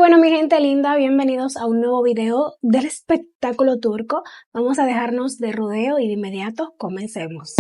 bueno, mi gente linda, bienvenidos a un nuevo video del espectáculo turco. Vamos a dejarnos de rodeo y de inmediato comencemos.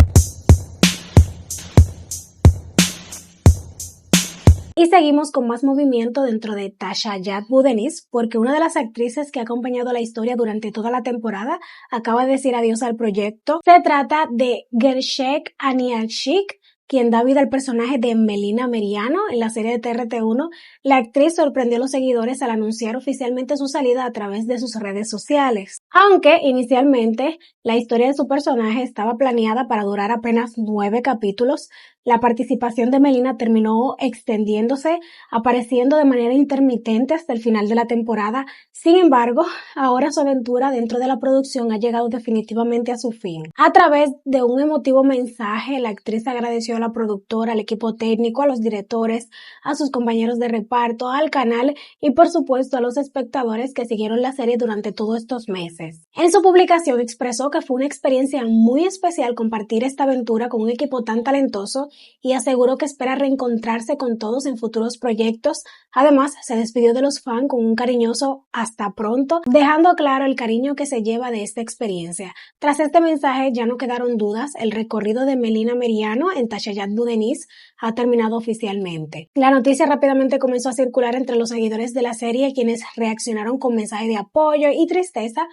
Y seguimos con más movimiento dentro de Tashayat Budeniz, porque una de las actrices que ha acompañado la historia durante toda la temporada acaba de decir adiós al proyecto. Se trata de Gershek Aniakchik, quien da vida al personaje de Melina Meriano en la serie de TRT1. La actriz sorprendió a los seguidores al anunciar oficialmente su salida a través de sus redes sociales. Aunque inicialmente la historia de su personaje estaba planeada para durar apenas 9 capítulos, la participación de Melina terminó extendiéndose, apareciendo de manera intermitente hasta el final de la temporada. Sin embargo, ahora su aventura dentro de la producción ha llegado definitivamente a su fin. A través de un emotivo mensaje, la actriz agradeció a la productora, al equipo técnico, a los directores, a sus compañeros de reparto, al canal y por supuesto a los espectadores que siguieron la serie durante todos estos meses. En su publicación expresó que fue una experiencia muy especial compartir esta aventura con un equipo tan talentoso y aseguró que espera reencontrarse con todos en futuros proyectos. Además, se despidió de los fans con un cariñoso "hasta pronto", dejando claro el cariño que se lleva de esta experiencia. Tras este mensaje ya no quedaron dudas, el recorrido de Melina Meriano en Tashayat Budeniz ha terminado oficialmente. La noticia rápidamente comenzó a circular entre los seguidores de la serie, quienes reaccionaron con mensajes de apoyo y tristeza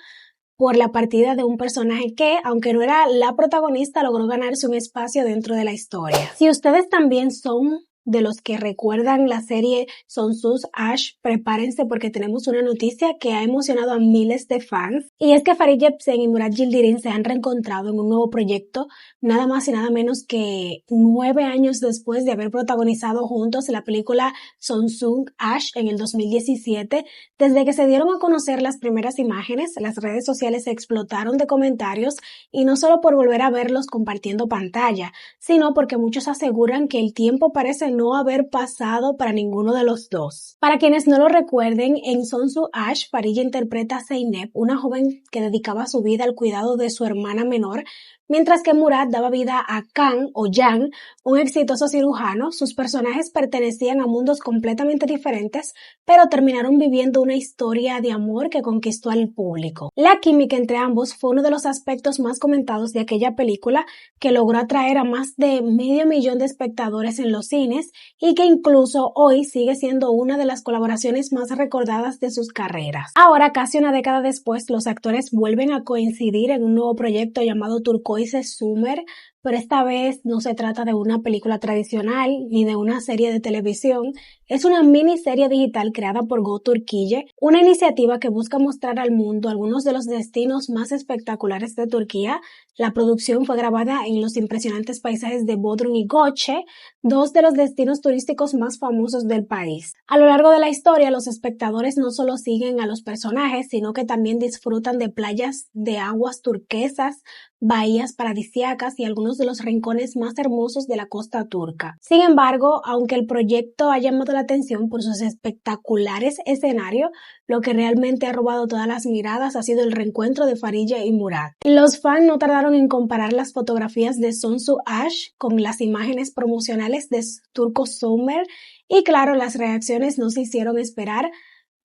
por la partida de un personaje que, aunque no era la protagonista, logró ganarse un espacio dentro de la historia. Si ustedes también son de los que recuerdan la serie Sonsu's Ash, prepárense porque tenemos una noticia que ha emocionado a miles de fans, y es que Farid Yebsen y Murat Yildirim se han reencontrado en un nuevo proyecto, nada más y nada menos que 9 años después de haber protagonizado juntos la película Sonsu's Ash en el 2017. Desde que se dieron a conocer las primeras imágenes, las redes sociales se explotaron de comentarios, y no solo por volver a verlos compartiendo pantalla, sino porque muchos aseguran que el tiempo parece no haber pasado para ninguno de los dos. Para quienes no lo recuerden, en Sonsu's Ash, Farid interpreta a Zeynep, una joven que dedicaba su vida al cuidado de su hermana menor, mientras que Murat daba vida a Can o Jan, un exitoso cirujano. Sus personajes pertenecían a mundos completamente diferentes, pero terminaron viviendo una historia de amor que conquistó al público. La química entre ambos fue uno de los aspectos más comentados de aquella película, que logró atraer a más de 500,000 de espectadores en los cines y que incluso hoy sigue siendo una de las colaboraciones más recordadas de sus carreras. Ahora, casi una década después, los actores vuelven a coincidir en un nuevo proyecto llamado Turquoise Summer, pero esta vez no se trata de una película tradicional ni de una serie de televisión. Es una miniserie digital creada por Go Turquille, una iniciativa que busca mostrar al mundo algunos de los destinos más espectaculares de Turquía. La producción fue grabada en los impresionantes paisajes de Bodrum y Goche, dos de los destinos turísticos más famosos del país. A lo largo de la historia, los espectadores no solo siguen a los personajes, sino que también disfrutan de playas de aguas turquesas, bahías paradisíacas y algunos de los rincones más hermosos de la costa turca. Sin embargo, aunque el proyecto ha llamado la atención por sus espectaculares escenarios, lo que realmente ha robado todas las miradas ha sido el reencuentro de Farid y Murat. Los fans no tardaron en comparar las fotografías de Sonsu's Ash con las imágenes promocionales de Turco Summer, y claro, las reacciones no se hicieron esperar.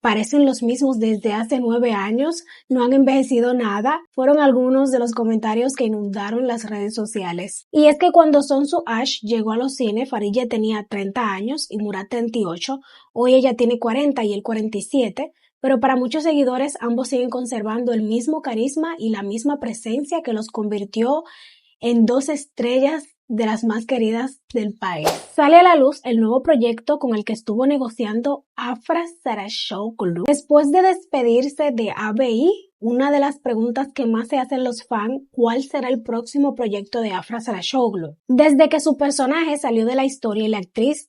Parecen los mismos desde hace 9 años, no han envejecido nada, fueron algunos de los comentarios que inundaron las redes sociales. Y es que cuando Sonsu's Ash llegó a los cines, Farid ya tenía 30 años y Murat 38, hoy ella tiene 40 y él 47, pero para muchos seguidores ambos siguen conservando el mismo carisma y la misma presencia que los convirtió en dos estrellas de las más queridas del país. Sale a la luz el nuevo proyecto con el que estuvo negociando Afra Saracoglu. Después de despedirse de ABI, una de las preguntas que más se hacen los fans: ¿cuál será el próximo proyecto de Afra Saracoglu? Desde que su personaje salió de la historia y la actriz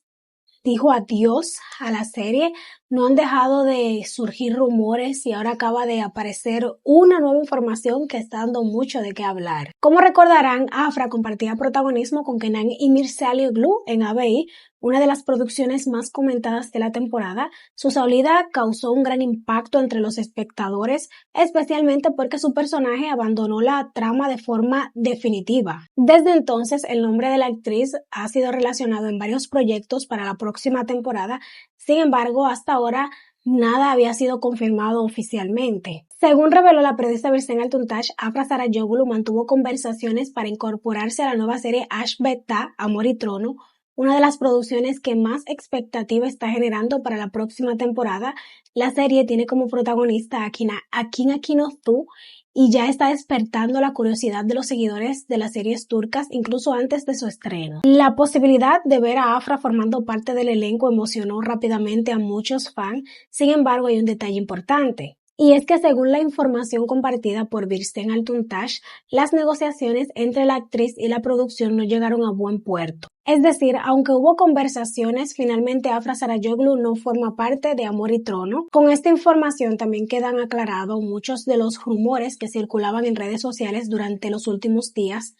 dijo adiós a la serie, no han dejado de surgir rumores y ahora acaba de aparecer una nueva información que está dando mucho de qué hablar. Como recordarán, Afra compartía protagonismo con Kenan İmirzalıoğlu en ABI, una de las producciones más comentadas de la temporada. Su salida causó un gran impacto entre los espectadores, especialmente porque su personaje abandonó la trama de forma definitiva. Desde entonces, el nombre de la actriz ha sido relacionado en varios proyectos para la próxima temporada. Sin embargo, hasta ahora nada había sido confirmado oficialmente. Según reveló la periodista Birsen Altuntash, Afra Sarayoglu mantuvo conversaciones para incorporarse a la nueva serie Ash Beta, Amor y Trono, una de las producciones que más expectativa está generando para la próxima temporada. La serie tiene como protagonista a Akin Akinoztu y ya está despertando la curiosidad de los seguidores de las series turcas incluso antes de su estreno. La posibilidad de ver a Afra formando parte del elenco emocionó rápidamente a muchos fans, sin embargo hay un detalle importante. Y es que según la información compartida por Birsen Altuntash, las negociaciones entre la actriz y la producción no llegaron a buen puerto. Es decir, aunque hubo conversaciones, finalmente Afra Sarayoglu no forma parte de Amor y Trono. Con esta información también quedan aclarados muchos de los rumores que circulaban en redes sociales durante los últimos días,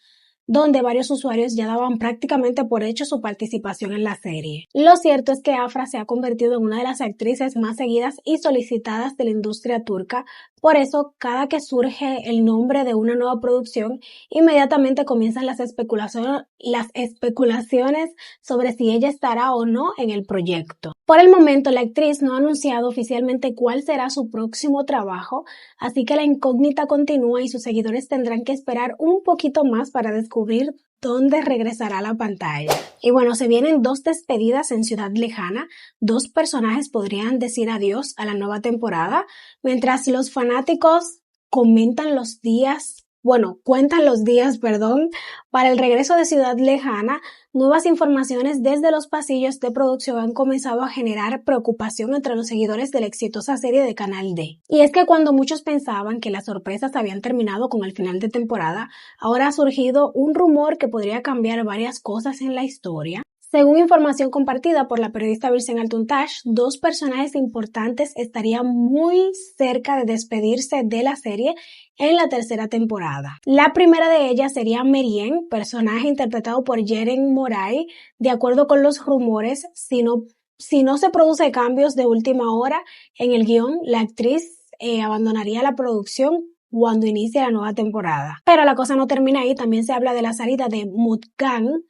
donde varios usuarios ya daban prácticamente por hecho su participación en la serie. Lo cierto es que Afra se ha convertido en una de las actrices más seguidas y solicitadas de la industria turca, por eso cada que surge el nombre de una nueva producción, inmediatamente comienzan las especulaciones sobre si ella estará o no en el proyecto. Por el momento, la actriz no ha anunciado oficialmente cuál será su próximo trabajo, así que la incógnita continúa y sus seguidores tendrán que esperar un poquito más para descubrir dónde regresará a la pantalla. Y bueno, se vienen 2 despedidas en Ciudad Lejana. 2 personajes podrían decir adiós a la nueva temporada, mientras los fanáticos cuentan los días para el regreso de Ciudad Lejana. Nuevas informaciones desde los pasillos de producción han comenzado a generar preocupación entre los seguidores de la exitosa serie de Canal D. Y es que cuando muchos pensaban que las sorpresas habían terminado con el final de temporada, ahora ha surgido un rumor que podría cambiar varias cosas en la historia. Según información compartida por la periodista Birsen Altuntash, 2 personajes importantes estarían muy cerca de despedirse de la serie en la tercera temporada. La primera de ellas sería Meriem, personaje interpretado por Yeren Moray. De acuerdo con los rumores, si no se produce cambios de última hora en el guión, la actriz abandonaría la producción cuando inicie la nueva temporada. Pero la cosa no termina ahí, también se habla de la salida de Mutkan,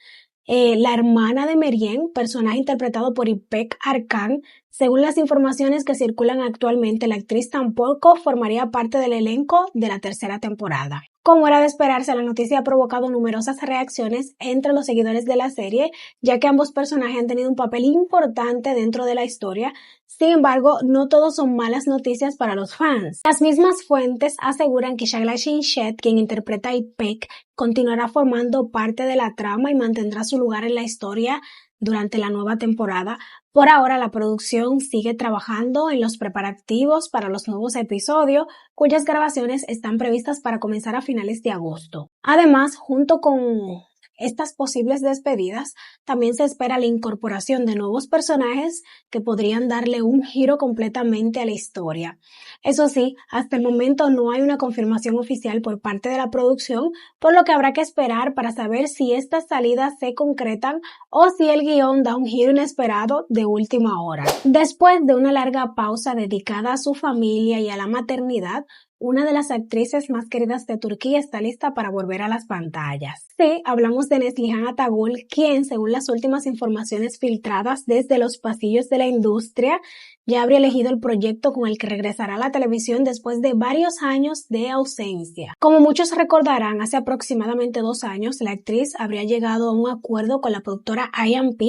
la hermana de Meriem, personaje interpretado por Ipek Arkan. Según las informaciones que circulan actualmente, la actriz tampoco formaría parte del elenco de la tercera temporada. Como era de esperarse, la noticia ha provocado numerosas reacciones entre los seguidores de la serie, ya que ambos personajes han tenido un papel importante dentro de la historia. Sin embargo, no todo son malas noticias para los fans. Las mismas fuentes aseguran que Shagla Shinshet, quien interpreta a Ipek, continuará formando parte de la trama y mantendrá su lugar en la historia durante la nueva temporada. Por ahora, la producción sigue trabajando en los preparativos para los nuevos episodios, cuyas grabaciones están previstas para comenzar a finales de agosto. Además, junto con estas posibles despedidas, también se espera la incorporación de nuevos personajes que podrían darle un giro completamente a la historia. Eso sí, hasta el momento no hay una confirmación oficial por parte de la producción, por lo que habrá que esperar para saber si estas salidas se concretan o si el guión da un giro inesperado de última hora. Después de una larga pausa dedicada a su familia y a la maternidad, una de las actrices más queridas de Turquía está lista para volver a las pantallas. Sí, hablamos de Neslihan Atagul, quien, según las últimas informaciones filtradas desde los pasillos de la industria, ya habría elegido el proyecto con el que regresará a la televisión después de varios años de ausencia. Como muchos recordarán, hace aproximadamente 2 años, la actriz habría llegado a un acuerdo con la productora IMP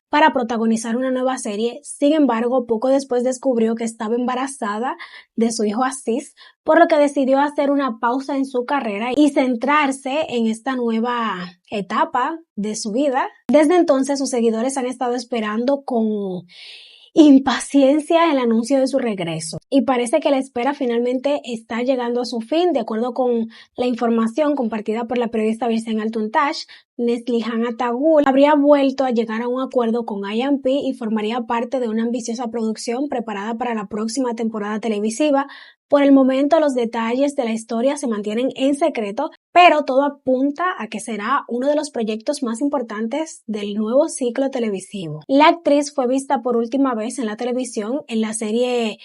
para protagonizar una nueva serie. Sin embargo, poco después descubrió que estaba embarazada de su hijo Aziz, por lo que decidió hacer una pausa en su carrera y centrarse en esta nueva etapa de su vida. Desde entonces, sus seguidores han estado esperando con impaciencia el anuncio de su regreso y parece que la espera finalmente está llegando a su fin. De acuerdo con la información compartida por la periodista Birsen Altuntash, Neslihan Atagul habría vuelto a llegar a un acuerdo con IMP y formaría parte de una ambiciosa producción preparada para la próxima temporada televisiva. Por el momento, los detalles de la historia se mantienen en secreto, pero todo apunta a que será uno de los proyectos más importantes del nuevo ciclo televisivo. La actriz fue vista por última vez en la televisión en la serie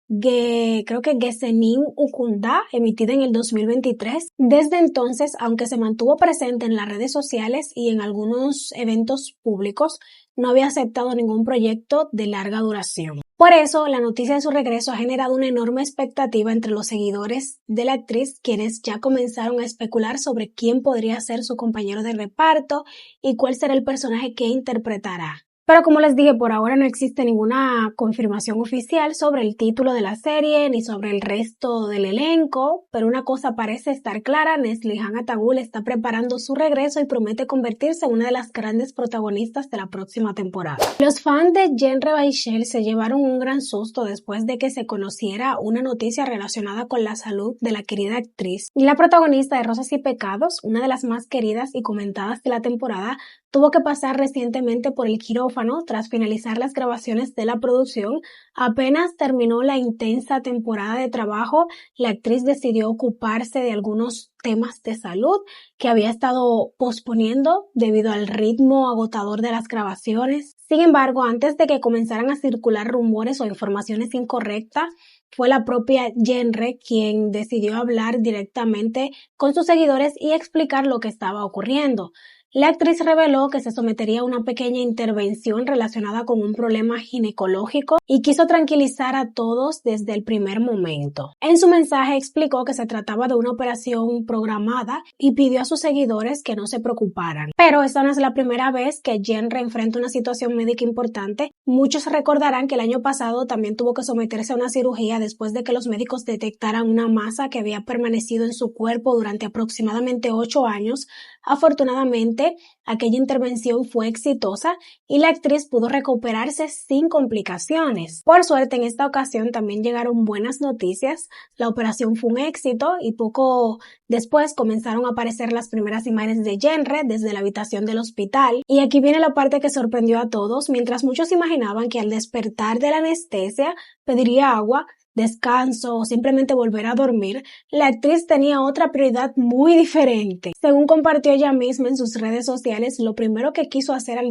creo que Gesenim Ukunda, emitida en el 2023. Desde entonces, aunque se mantuvo presente en las redes sociales y en algunos eventos públicos, no había aceptado ningún proyecto de larga duración. Por eso, la noticia de su regreso ha generado una enorme expectativa entre los seguidores de la actriz, quienes ya comenzaron a especular sobre quién podría ser su compañero de reparto y cuál será el personaje que interpretará. Pero como les dije, por ahora no existe ninguna confirmación oficial sobre el título de la serie ni sobre el resto del elenco, pero una cosa parece estar clara: Neslihan Atagul está preparando su regreso y promete convertirse en una de las grandes protagonistas de la próxima temporada. Los fans de Genre Baishel se llevaron un gran susto después de que se conociera una noticia relacionada con la salud de la querida actriz. La protagonista de Rosas y Pecados, una de las más queridas y comentadas de la temporada, tuvo que pasar recientemente por el quirófano tras finalizar las grabaciones de la producción. Apenas terminó la intensa temporada de trabajo, la actriz decidió ocuparse de algunos temas de salud que había estado posponiendo debido al ritmo agotador de las grabaciones. Sin embargo, antes de que comenzaran a circular rumores o informaciones incorrectas, fue la propia Genre quien decidió hablar directamente con sus seguidores y explicar lo que estaba ocurriendo. La actriz reveló que se sometería a una pequeña intervención relacionada con un problema ginecológico y quiso tranquilizar a todos desde el primer momento. En su mensaje explicó que se trataba de una operación programada y pidió a sus seguidores que no se preocuparan. Pero esta no es la primera vez que Genre enfrenta una situación médica importante. Muchos recordarán que el año pasado también tuvo que someterse a una cirugía después de que los médicos detectaran una masa que había permanecido en su cuerpo durante aproximadamente 8 años. Afortunadamente, aquella intervención fue exitosa y la actriz pudo recuperarse sin complicaciones. Por suerte, en esta ocasión también llegaron buenas noticias. La operación fue un éxito y poco después comenzaron a aparecer las primeras imágenes de Genre desde la habitación del hospital. Y aquí viene la parte que sorprendió a todos. Mientras muchos imaginaban que al despertar de la anestesia pediría agua, descanso o simplemente volver a dormir, la actriz tenía otra prioridad muy diferente. Según compartió ella misma en sus redes sociales, lo primero que quiso hacer al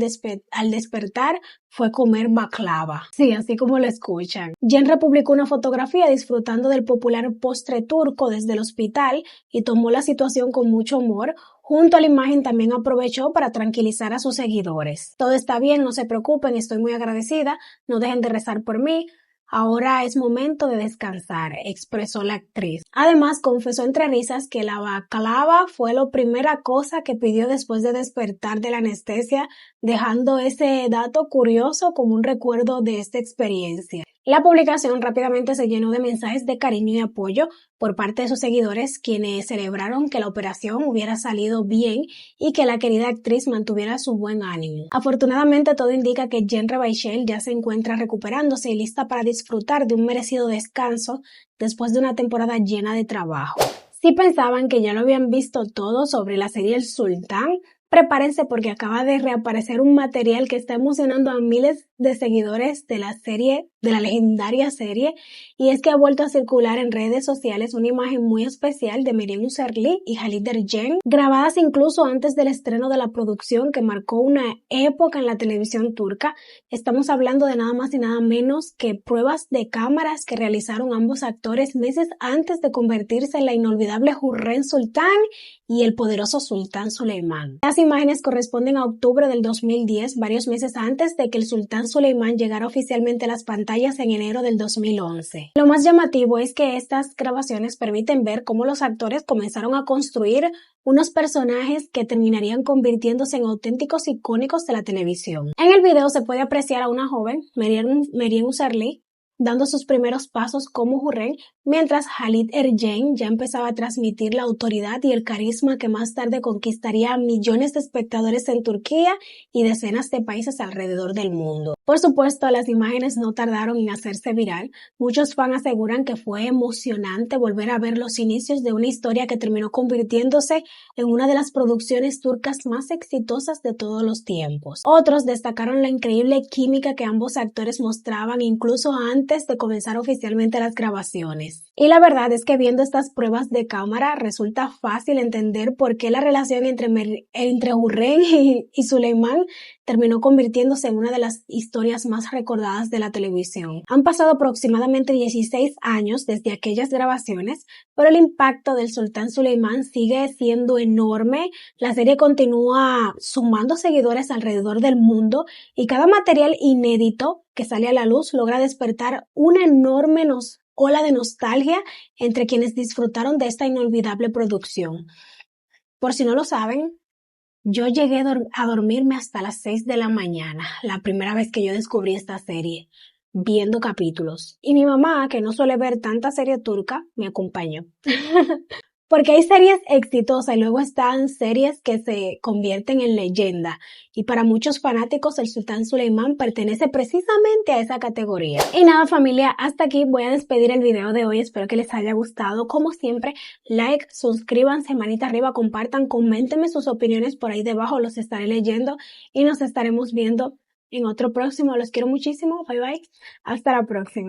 despertar fue comer baklava. Sí, así como lo escuchan. Genre publicó una fotografía disfrutando del popular postre turco desde el hospital y tomó la situación con mucho humor. Junto a la imagen también aprovechó para tranquilizar a sus seguidores. Todo está bien, no se preocupen, estoy muy agradecida, no dejen de rezar por mí. Ahora es momento de descansar, expresó la actriz. Además, confesó entre risas que la baklava fue la primera cosa que pidió después de despertar de la anestesia, dejando ese dato curioso como un recuerdo de esta experiencia. La publicación rápidamente se llenó de mensajes de cariño y apoyo por parte de sus seguidores, quienes celebraron que la operación hubiera salido bien y que la querida actriz mantuviera su buen ánimo. Afortunadamente, todo indica que Genre Baishel ya se encuentra recuperándose y lista para disfrutar de un merecido descanso después de una temporada llena de trabajo. Si pensaban que ya lo habían visto todo sobre la serie El Sultán, prepárense porque acaba de reaparecer un material que está emocionando a miles de seguidores de la legendaria serie, y es que ha vuelto a circular en redes sociales una imagen muy especial de Meryem Uzerli y Khalid Ergen, grabadas incluso antes del estreno de la producción que marcó una época en la televisión turca. Estamos hablando de nada más y nada menos que pruebas de cámaras que realizaron ambos actores meses antes de convertirse en la inolvidable Hürrem Sultan y el poderoso Sultán Suleimán. Las imágenes corresponden a octubre del 2010, varios meses antes de que el Sultán Suleimán llegara oficialmente a las pantallas en enero del 2011. Lo más llamativo es que estas grabaciones permiten ver cómo los actores comenzaron a construir unos personajes que terminarían convirtiéndose en auténticos icónicos de la televisión. En el video se puede apreciar a una joven, Meryem Uzerli, dando sus primeros pasos como Hürrem, mientras Khalid Ergen ya empezaba a transmitir la autoridad y el carisma que más tarde conquistaría a millones de espectadores en Turquía y decenas de países alrededor del mundo. Por supuesto, las imágenes no tardaron en hacerse viral. Muchos fans aseguran que fue emocionante volver a ver los inicios de una historia que terminó convirtiéndose en una de las producciones turcas más exitosas de todos los tiempos. Otros destacaron la increíble química que ambos actores mostraban incluso antes de comenzar oficialmente las grabaciones. Y la verdad es que viendo estas pruebas de cámara resulta fácil entender por qué la relación entre Hürrem y Suleimán terminó convirtiéndose en una de las historias más recordadas de la televisión. Han pasado aproximadamente 16 años desde aquellas grabaciones, pero el impacto del Sultán Suleimán sigue siendo enorme. La serie continúa sumando seguidores alrededor del mundo y cada material inédito que sale a la luz logra despertar una enorme ola de nostalgia entre quienes disfrutaron de esta inolvidable producción. Por si no lo saben, yo llegué a dormirme hasta las 6 de la mañana, la primera vez que yo descubrí esta serie, viendo capítulos. Y mi mamá, que no suele ver tanta serie turca, me acompañó. Porque hay series exitosas y luego están series que se convierten en leyenda. Y para muchos fanáticos, el Sultán Suleimán pertenece precisamente a esa categoría. Y nada, familia, hasta aquí voy a despedir el video de hoy. Espero que les haya gustado. Como siempre, like, suscríbanse, manita arriba, compartan, coméntenme sus opiniones por ahí debajo. Los estaré leyendo y nos estaremos viendo en otro próximo. Los quiero muchísimo. Bye bye. Hasta la próxima.